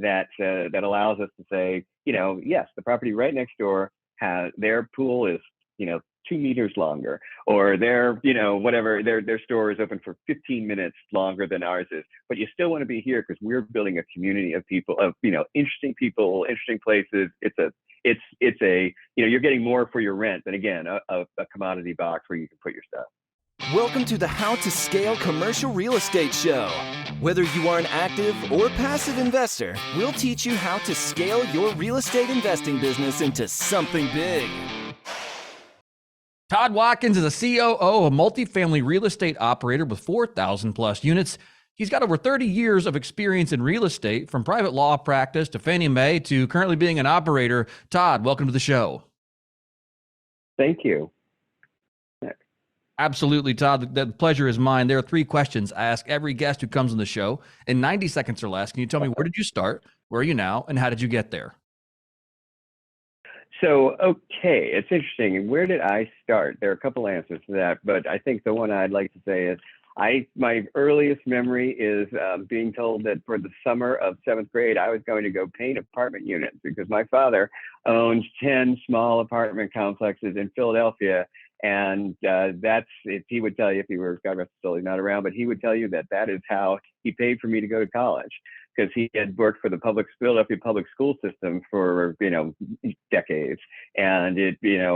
that allows us to say, yes, the property right next door has their pool is 2 meters longer, or their whatever their store is open for 15 minutes longer than ours is, but you still want to be here because we're building a community of people, of interesting people, interesting places. It's a you're getting more for your rent than, again, a commodity box where you can put your stuff. Welcome to the How to Scale Commercial Real Estate Show. Whether you are an active or passive investor, we'll teach you how to scale your real estate investing business into something big. Todd Watkins is a COO of a multifamily real estate operator with 4,000 plus units. He's got over 30 years of experience in real estate, from private law practice to Fannie Mae to currently being an operator. Todd, welcome to the show. Thank you. Absolutely, Todd. The pleasure is mine. There are 3 questions I ask every guest who comes on the show in 90 seconds or less. Can you tell me, where did you start, where are you now, and how did you get there? So, okay, it's interesting. Where did I start? There are a couple answers to that, but I think the one I'd like to say is my earliest memory is being told that for the summer of 7th grade, I was going to go paint apartment units because my father owns 10 small apartment complexes in Philadelphia. And he would tell you, if he were, God rest his soul, he's not around, but he would tell you that is how he paid for me to go to college, because he had worked for the Philadelphia public school system for, decades. And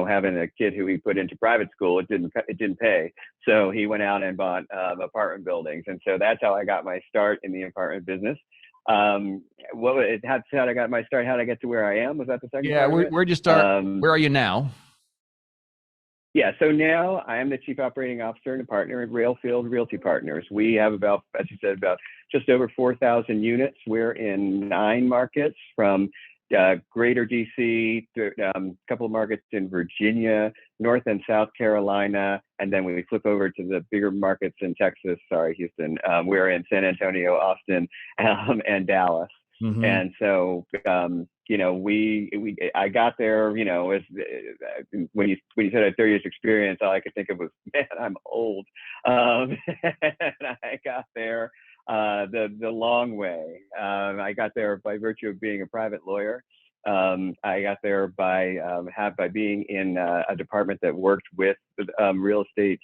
having a kid who he put into private school, it didn't pay. So he went out and bought apartment buildings. And so that's how I got my start in the apartment business. How did I got my start? How did I get to where I am? Was that the second part of it? Where'd you start? Where are you now? Yeah, so now I am the Chief Operating Officer and a partner at Realty Partners. We have about just over 4,000 units. We're in 9 markets, from greater DC to a couple of markets in Virginia, North and South Carolina, and then when we flip over to the bigger markets in Texas, Houston, we're in San Antonio, Austin, and Dallas. Mm-hmm. And so, I got there, when you said I had 30 years experience, all I could think of was, man, I'm old. And I got there the long way. I got there by virtue of being a private lawyer. I got there by being in a department that worked with real estate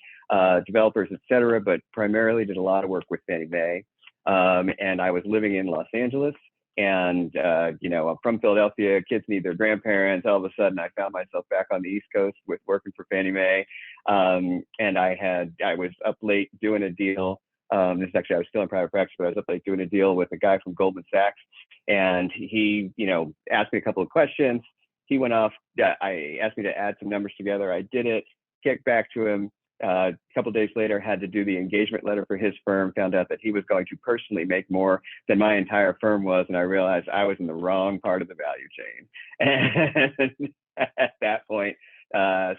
developers, et cetera, but primarily did a lot of work with Fannie Mae. And I was living in Los Angeles. And, I'm from Philadelphia, kids need their grandparents. All of a sudden I found myself back on the East Coast with working for Fannie Mae. And I was up late doing a deal. I was still in private practice, but I was up late doing a deal with a guy from Goldman Sachs. And he, asked me a couple of questions. He went off, I asked me to add some numbers together. I did it, kicked back to him. A couple of days later, had to do the engagement letter for his firm, found out that he was going to personally make more than my entire firm was. And I realized I was in the wrong part of the value chain. And at that point,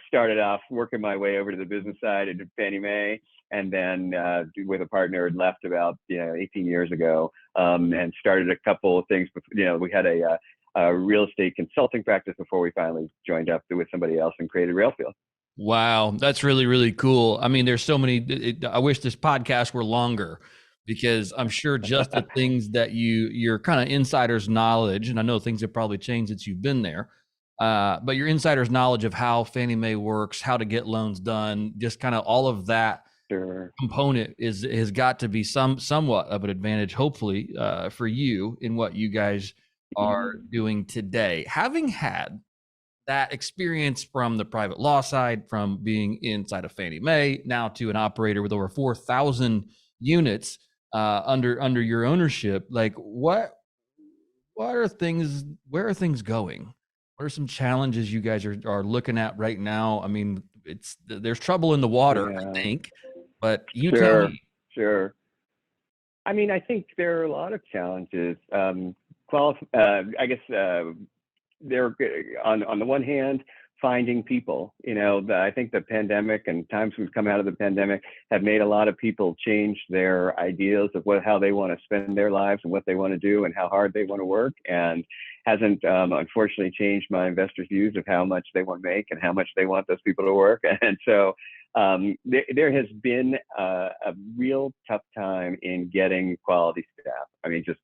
started off working my way over to the business side at Fannie Mae, and then with a partner, had left about 18 years ago, and started a couple of things. We had a real estate consulting practice before we finally joined up with somebody else and created Railfield. Wow, that's really, really cool. I mean, there's so many. I wish this podcast were longer, because I'm sure just the things that your kind of insider's knowledge, and I know things have probably changed since you've been there, but your insider's knowledge of how Fannie Mae works, how to get loans done, just kind of all of that component has got to be somewhat of an advantage, hopefully, for you in what you guys are doing today. Having had that experience from the private law side, from being inside of Fannie Mae, now to an operator with over 4,000 units under your ownership, like where are things going? What are some challenges you guys are looking at right now? I mean, there's trouble in the water, I think, but tell me. Sure. I mean, I think there are a lot of challenges. They're on the one hand, finding people. I think the pandemic and times we've come out of the pandemic have made a lot of people change their ideas of how they want to spend their lives and what they want to do and how hard they want to work, and hasn't unfortunately changed my investors' views of how much they want to make and how much they want those people to work. And so there has been a real tough time in getting quality staff. I mean, just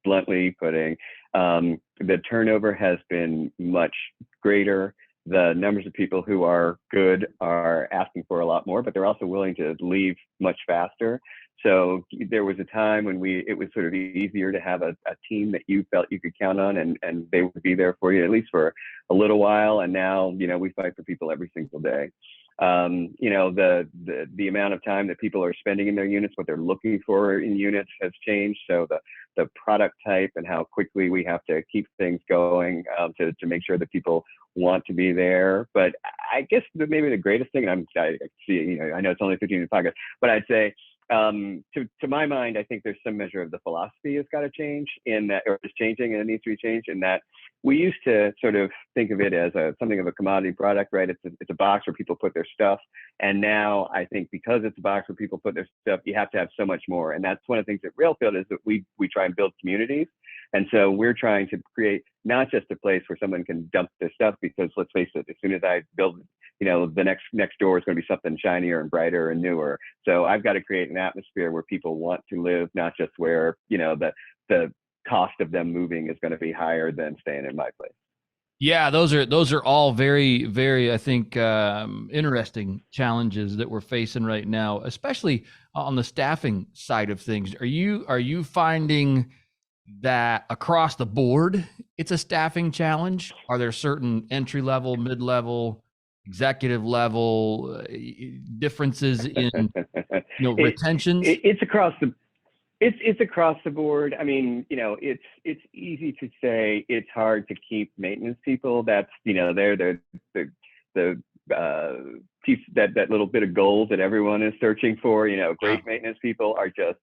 bluntly putting, the turnover has been much greater. The numbers of people who are good are asking for a lot more, but they're also willing to leave much faster. So there was a time when it was sort of easier to have a team that you felt you could count on, and they would be there for you at least for a little while. And now, we fight for people every single day. The amount of time that people are spending in their units, what they're looking for in units has changed. So the product type and how quickly we have to keep things going to make sure that people want to be there. But I guess maybe the greatest thing, and I see, I know it's only 15 minute podcast, but I'd say, to my mind, I think there's some measure of the philosophy has got to change in that, or is changing, and it needs to be changed in that we used to sort of think of it as something of a commodity product, right? It's a box where people put their stuff. And now I think because it's a box where people put their stuff, you have to have so much more. And that's one of the things at Realfield is that we try and build communities. And so we're trying to create not just a place where someone can dump their stuff, because let's face it, as soon as I build, the next door is going to be something shinier and brighter and newer. So I've got to create an atmosphere where people want to live, not just where, the cost of them moving is going to be higher than staying in my place. Yeah, those are all very, very, I think, interesting challenges that we're facing right now, especially on the staffing side of things. Are you finding that across the board it's a staffing challenge? Are there certain entry level, mid level, executive level differences in retentions? It's across the It's across the board. I mean, it's easy to say it's hard to keep maintenance people. That's, they're the piece, that little bit of gold that everyone is searching for. Great maintenance people are just,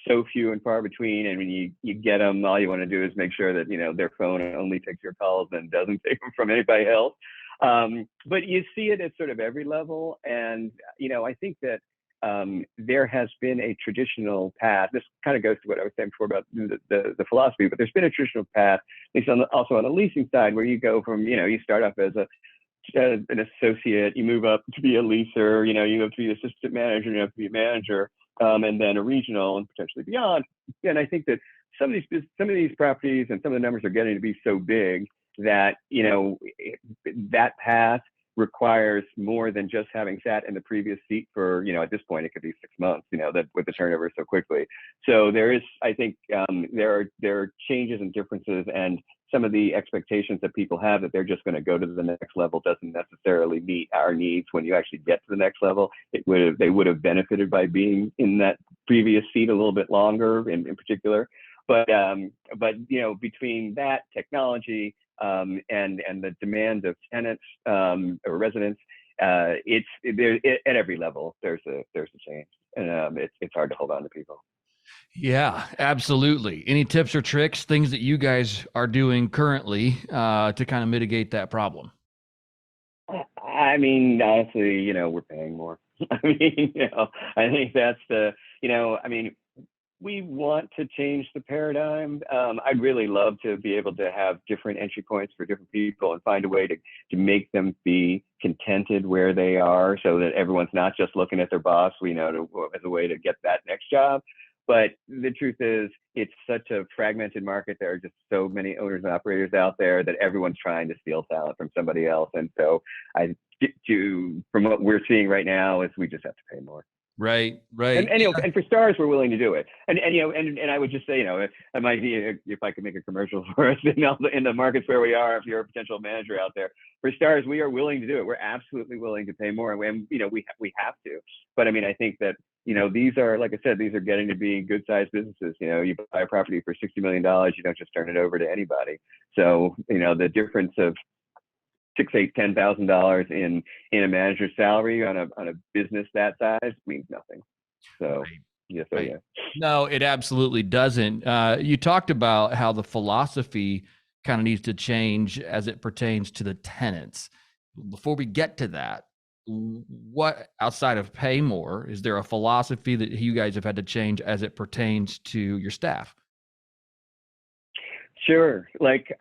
so few and far between. And when you get them, all you want to do is make sure that, their phone only takes your calls and doesn't take them from anybody else. But you see it at sort of every level. And, I think that there has been a traditional path. This kind of goes to what I was saying before about the philosophy, but there's been a traditional path, at least also on the leasing side, where you go from, you start off as an associate, you move up to be a leaser, you have to be assistant manager, you have to be a manager, and then a regional and potentially beyond. And I think that some of these properties and some of the numbers are getting to be so big that, that path requires more than just having sat in the previous seat for, at this point, it could be 6 months, that with the turnover so quickly. So there is, I think, there are changes and differences, and some of the expectations that people have that they're just going to go to the next level doesn't necessarily meet our needs when you actually get to the next level. They would have benefited by being in that previous seat a little bit longer in particular. But between that technology, and the demand of tenants or residents, it's there at every level. There's a change, and it's hard to hold on to people. Yeah, absolutely. Any tips or tricks, things that you guys are doing currently to kind of mitigate that problem? I mean, honestly, we're paying more. I mean, I think that's we want to change the paradigm. I'd really love to be able to have different entry points for different people and find a way to make them be contented where they are, so that everyone's not just looking at their boss, as a way to get that next job. But the truth is, it's such a fragmented market. There are just so many owners and operators out there that everyone's trying to steal talent from somebody else. And so from what we're seeing right now is we just have to pay more. Right. And for stars, we're willing to do it. And I would just say, it might be, if I could make a commercial for us in the markets where we are, if you're a potential manager out there, for stars, we are willing to do it. We're absolutely willing to pay more, and we have to. But I mean, I think that these are, like I said, these are getting to be good sized businesses. You buy a property for $60 million, you don't just turn it over to anybody. So the difference of $6,000, $8,000, $10,000 in a manager's salary on a business that size means nothing. So right. Yeah. No, it absolutely doesn't. You talked about how the philosophy kind of needs to change as it pertains to the tenants. Before we get to that, what outside of pay more, is there a philosophy that you guys have had to change as it pertains to your staff? Sure.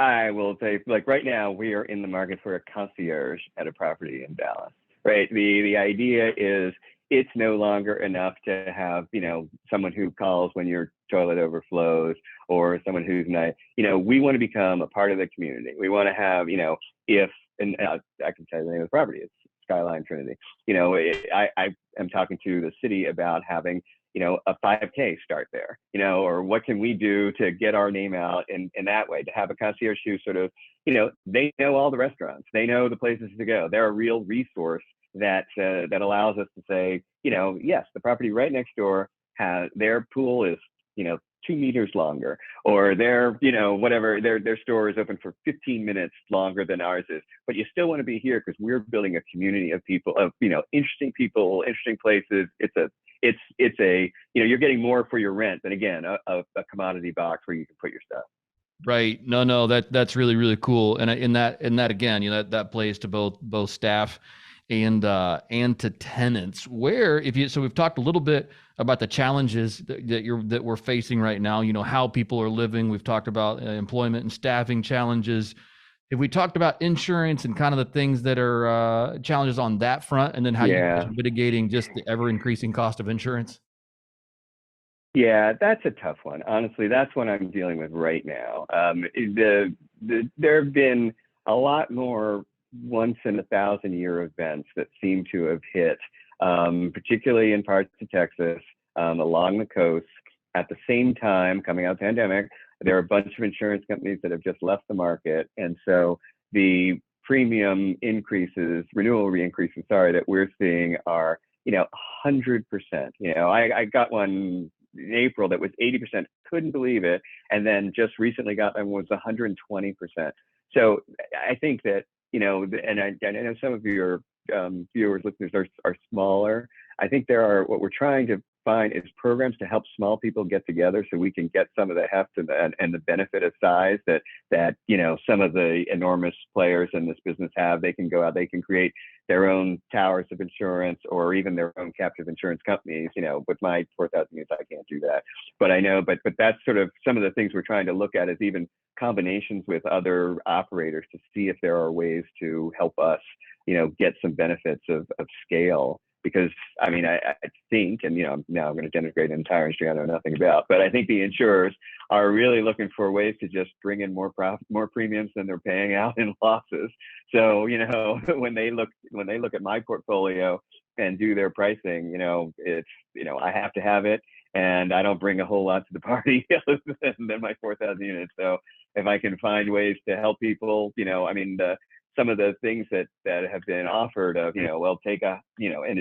I will say, right now we are in the market for a concierge at a property in Dallas. right? The idea is it's no longer enough to have, someone who calls when your toilet overflows or someone who's not, we want to become a part of the community. We want to have, if, and I can tell you the name of the property, it's Skyline Trinity. I am talking to the city about having, a 5K start there, or what can we do to get our name out in that way, to have a concierge who sort of, they know all the restaurants, they know the places to go. They're a real resource that allows us to say, yes, the property right next door has their pool is, 2 meters longer, or their, whatever, their store is open for 15 minutes longer than ours is. But you still want to be here because we're building a community of people, of, interesting people, interesting places. It's a, you're getting more for your rent than, again, a commodity box where you can put your stuff. Right. No, that's really, really cool. And in that again, that plays to both staff and to tenants. Where so we've talked a little bit about the challenges that we're facing right now, how people are living. We've talked about employment and staffing challenges. Have we talked about insurance and kind of the things that are challenges on that front, and then how you're mitigating just the ever increasing cost of insurance? Yeah, that's a tough one. Honestly, that's what I'm dealing with right now. There have been a lot more once in 1,000-year events that seem to have hit, particularly in parts of Texas, along the coast. At the same time, coming out of the pandemic, there are a bunch of insurance companies that have just left the market. And so the premium increases, renewal re-increases, that we're seeing are, 100%. I got one in April that was 80%, couldn't believe it. And then just recently got one was 120%. So I think that, and I know some of your viewers, listeners are smaller. I think what we're trying to find is programs to help small people get together so we can get some of the heft and the benefit of size that some of the enormous players in this business have. They can go out, they can create their own towers of insurance or even their own captive insurance companies. With my 4,000 units, I can't do that. But I know, but that's sort of some of the things we're trying to look at, is even combinations with other operators to see if there are ways to help us, get some benefits of scale. Because I think, and now I'm going to denigrate an entire industry I know nothing about, but I think the insurers are really looking for ways to just bring in more premiums than they're paying out in losses. So when they look at my portfolio and do their pricing, it's I have to have it, and I don't bring a whole lot to the party other than my 4,000 units. So if I can find ways to help people, some of the things that have been offered of, take an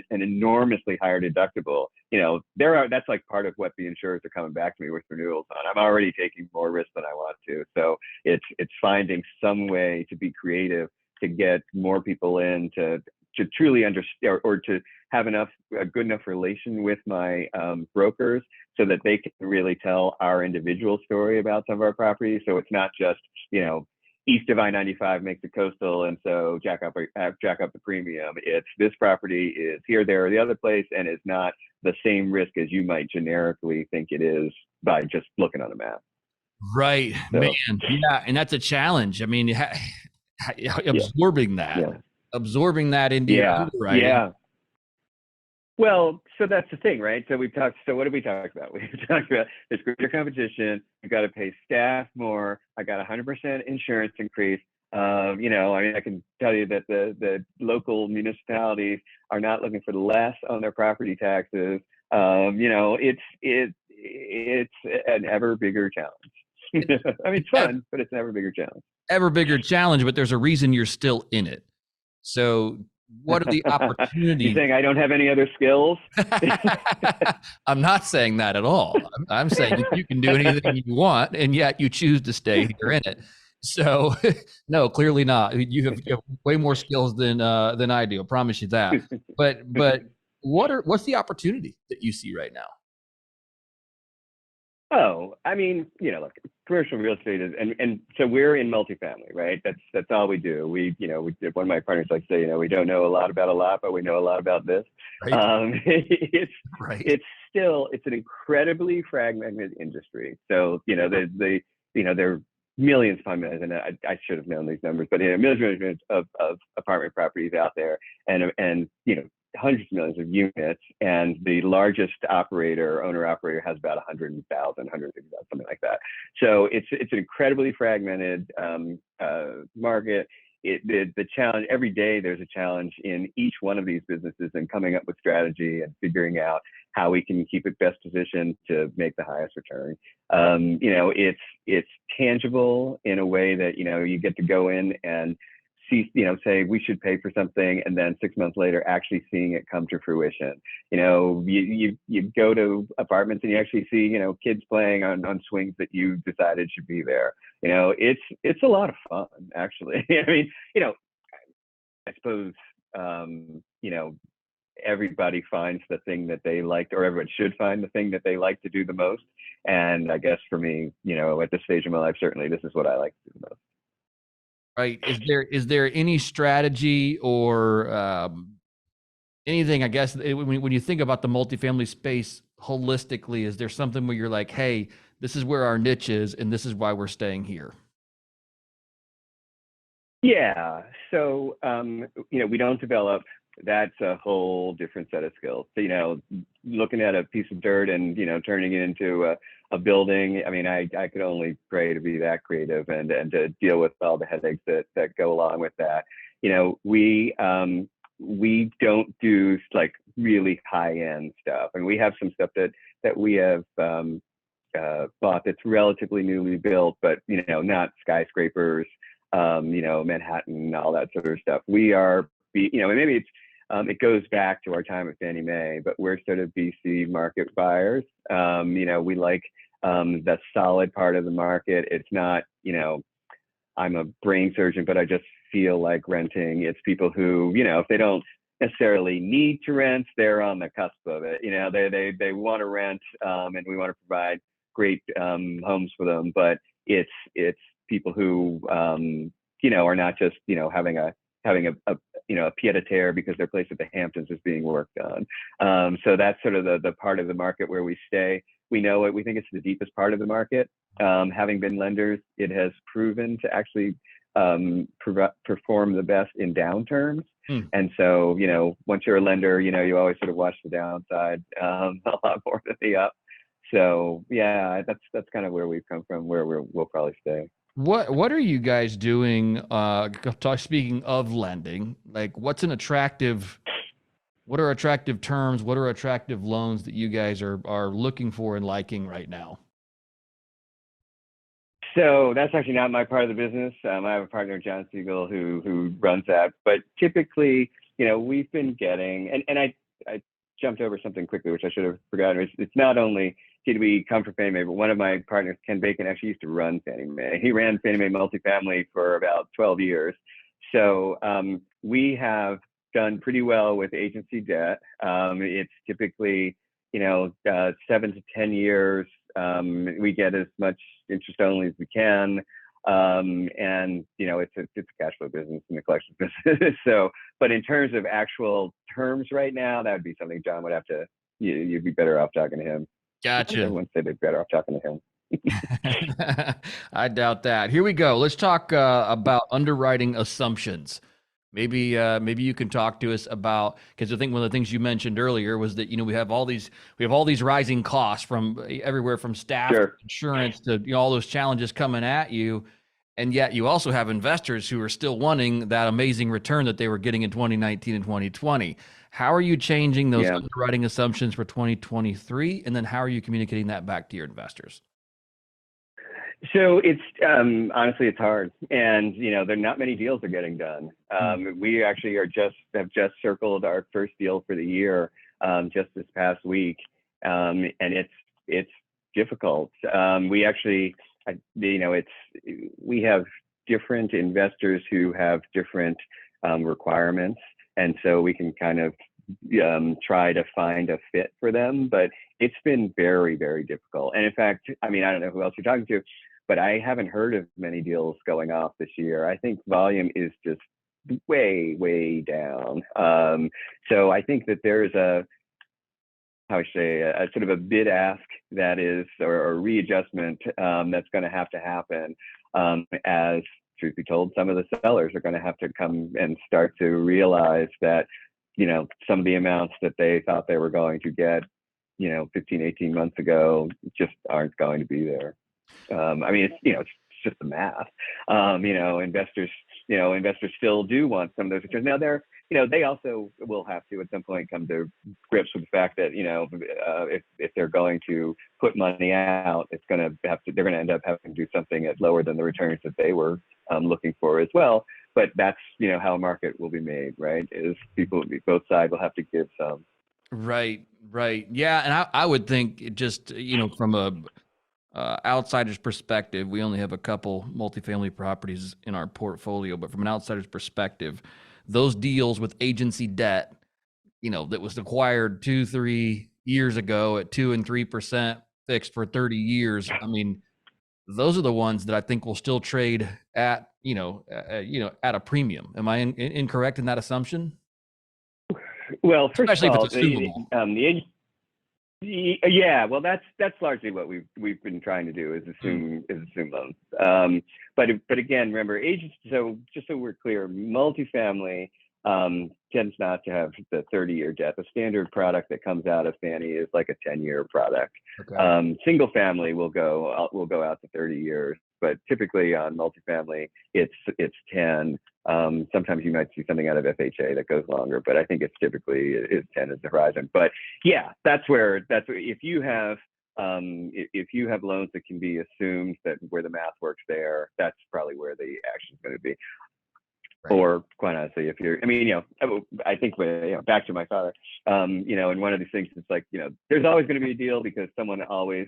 enormously higher deductible, that's like part of what the insurers are coming back to me with renewals on. I'm already taking more risk than I want to. So it's finding some way to be creative to get more people in to truly understand, or to have a good enough relation with my brokers so that they can really tell our individual story about some of our properties. So it's not just, east of I-95 makes it coastal, and so jack up the premium. It's this property is here, there, or the other place, and is not the same risk as you might generically think it is by just looking on a map. Right, so, man. Yeah, and that's a challenge. Absorbing that into your underwriting. Yeah. Well, so that's the thing, right? So what did we talk about? We talked about there's greater competition. You've got to pay staff more. I got 100% insurance increase. I can tell you that the local municipalities are not looking for less on their property taxes. It's an ever bigger challenge. It's fun, but it's an ever bigger challenge. Ever bigger challenge, but there's a reason you're still in it. So what are the opportunities? You saying I don't have any other skills? I'm not saying that at all. I'm saying you can do anything you want, and yet you choose to stay here in it. So no, clearly not. You have way more skills than I do. I promise you that. But what's the opportunity that you see right now? Oh, look, commercial real estate is, and so we're in multifamily, right? That's all we do. One of my partners likes to say, we don't know a lot about a lot, but we know a lot about this. Right. It's an incredibly fragmented industry. So, there millions upon millions, and I should have known these numbers, but millions and millions of apartment properties out there, and hundreds of millions of units, and the largest owner operator has about 100,000, 150,000, something like that. So it's an incredibly fragmented market. The challenge every day, there's a challenge in each one of these businesses, and coming up with strategy and figuring out how we can keep it best positioned to make the highest return. It's tangible in a way that you get to go in and see, say we should pay for something, and then 6 months later actually seeing it come to fruition. You go to apartments and you actually see kids playing on swings that you decided should be there. It's a lot of fun, actually. I mean, I suppose everybody finds the thing that they liked, or everyone should find the thing that they like to do the most. And I guess for me, at this stage of my life, certainly this is what I like to do the most. Right. Is there any strategy or anything, I guess, when you think about the multifamily space holistically, is there something where you're like, hey, this is where our niche is, and this is why we're staying here? Yeah. So, we don't develop. That's a whole different set of skills. So, looking at a piece of dirt and, turning it into a building. I mean, I could only pray to be that creative and to deal with all the headaches that go along with that. We don't do like really high end stuff. And we have some stuff that we have bought that's relatively newly built, but, not skyscrapers, Manhattan, all that sort of stuff. We are, maybe it goes back to our time at Fannie Mae, but we're sort of BC market buyers. We like the solid part of the market. It's not, I'm a brain surgeon, but I just feel like renting. It's people who, if they don't necessarily need to rent, they're on the cusp of it. They want to rent, and we want to provide great homes for them. But it's people who, are not just, having a pied a terre because their place at the Hamptons is being worked on. So that's sort of the part of the market where we stay. We know it. We think it's the deepest part of the market. Having been lenders, it has proven to actually perform the best in downturns. And so, once you're a lender, you always sort of watch the downside a lot more than the up. So yeah, that's kind of where we've come from, where we'll probably stay. What are you guys doing? Speaking of lending, like what are attractive terms? What are attractive loans that you guys are looking for and liking right now? So that's actually not my part of the business. I have a partner, John Siegel, who runs that. But typically, we've been getting, and I jumped over something quickly, which I should have forgotten. It's not only did we come from Fannie Mae, but one of my partners, Ken Bacon, actually used to run Fannie Mae. He ran Fannie Mae multifamily for about 12 years. So we have done pretty well with agency debt. It's typically, 7 to 10 years. We get as much interest only as we can. And, it's a cash flow business and a collection business. So, but in terms of actual terms right now, that would be something John would have to, you'd be better off talking to him. Gotcha. Everyone said they're better off talking to him. I doubt that. Here we go. Let's talk about underwriting assumptions. Maybe you can talk to us about, because I think one of the things you mentioned earlier was that we have all these rising costs from everywhere from staff, to insurance to all those challenges coming at you, and yet you also have investors who are still wanting that amazing return that they were getting in 2019 and 2020. How are you changing those underwriting assumptions for 2023, and then how are you communicating that back to your investors? So it's honestly, it's hard, and there are not many deals are getting done. We actually have just circled our first deal for the year just this past week, and it's difficult. We actually, we have different investors who have different requirements, and so we can kind of try to find a fit for them, but it's been very, very difficult. And in fact, I don't know who else you're talking to, but I haven't heard of many deals going off this year. I think volume is just way, way down. So I think that there is a sort of a bid ask that is, or a readjustment that's going to happen. as truth be told, some of the sellers are going to have to come and start to realize that, some of the amounts that they thought they were going to get, 15, 18 months ago just aren't going to be there. It's just the math. Investors still do want some of those returns. Now they also will have to at some point come to grips with the fact that, if they're going to put money out, they're going to end up having to do something at lower than the returns that they were looking for as well. But that's, how a market will be made, right? Is both sides will have to give some. Right. Yeah. And I would think it just, from a outsider's perspective, we only have a couple multifamily properties in our portfolio, but from an outsider's perspective, those deals with agency debt, that was acquired 2-3 years ago at 2% and 3% fixed for 30 years. I mean, those are the ones that I think will still trade at, at a premium. Am I incorrect in that assumption? Well, first especially of all, if it's assumable. Yeah, well, that's largely what we've been trying to do is assume loans. But again, remember, agents. So just so we're clear, multifamily tends not to have the 30-year debt. The standard product that comes out of Fannie is like a 10-year product. Okay. Single family will go out to 30 years, but typically on multifamily, it's 10. Sometimes you might see something out of FHA that goes longer, but I think it's typically 10 as the horizon. But yeah, that's where if you have loans that can be assumed that where the math works there, that's probably where the action is going to be. Right. Or quite honestly, I think back to my father, and one of these things is like, there's always going to be a deal because someone always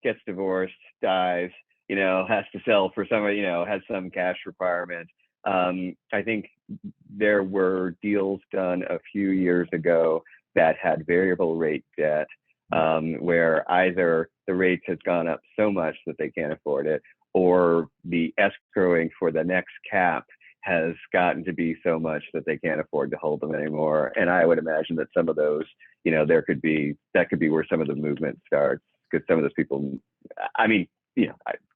gets divorced, dies, has to sell for somebody, has some cash requirement. I think there were deals done a few years ago that had variable rate debt, where either the rates has gone up so much that they can't afford it, or the escrowing for the next cap has gotten to be so much that they can't afford to hold them anymore. And I would imagine that some of those, that could be where some of the movement starts, because some of those people,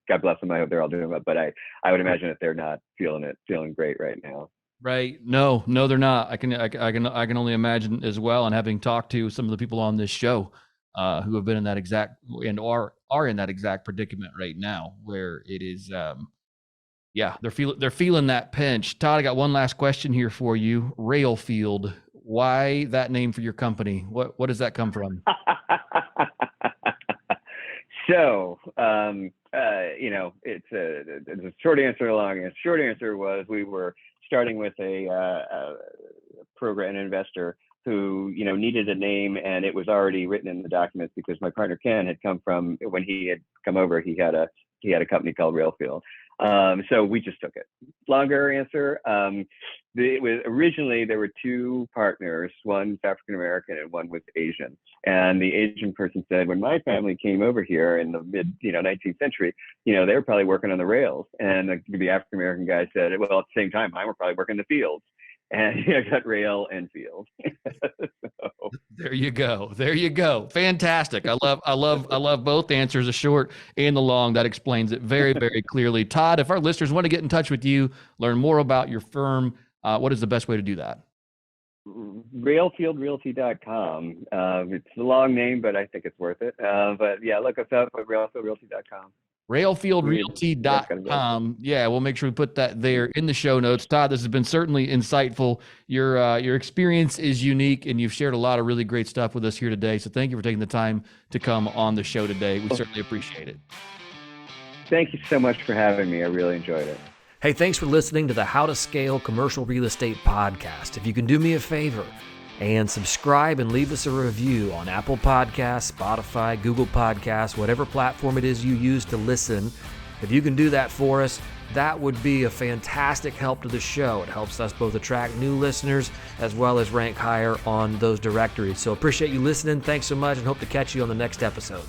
God bless them. I hope they're all doing well, but I would imagine that they're not feeling great right now. Right. No, they're not. I can only imagine as well. And having talked to some of the people on this show who have been in that exact and are in that exact predicament right now, where it is, they're feeling that pinch. Todd, I got one last question here for you. Railfield. Why that name for your company? What does that come from? So, it's a short answer, a long answer. Short answer was we were starting with a program investor who, needed a name, and it was already written in the documents because my partner Ken had come from, when he had come over, he had a company called Railfield. So we just took it. Longer answer. It was originally there were two partners, one was African American and one was Asian. And the Asian person said, when my family came over here in the mid 19th century, they were probably working on the rails. And the African American guy said, well, at the same time, mine were probably working the fields. And I got rail and field. So. There you go. Fantastic. I love both answers, the short and the long. That explains it very, very clearly. Todd, if our listeners want to get in touch with you, learn more about your firm, what is the best way to do that? RailfieldRealty.com. It's a long name, but I think it's worth it. But yeah, look us up at RailfieldRealty.com. RailfieldRealty.com. Yeah, we'll make sure we put that there in the show notes. Todd, this has been certainly insightful. Your experience is unique, and you've shared a lot of really great stuff with us here today. So thank you for taking the time to come on the show today. We certainly appreciate it. Thank you so much for having me. I really enjoyed it. Hey, thanks for listening to the How to Scale Commercial Real Estate podcast. If you can do me a favor and subscribe and leave us a review on Apple Podcasts, Spotify, Google Podcasts, whatever platform it is you use to listen. If you can do that for us, that would be a fantastic help to the show. It helps us both attract new listeners as well as rank higher on those directories. So appreciate you listening. Thanks so much, and hope to catch you on the next episode.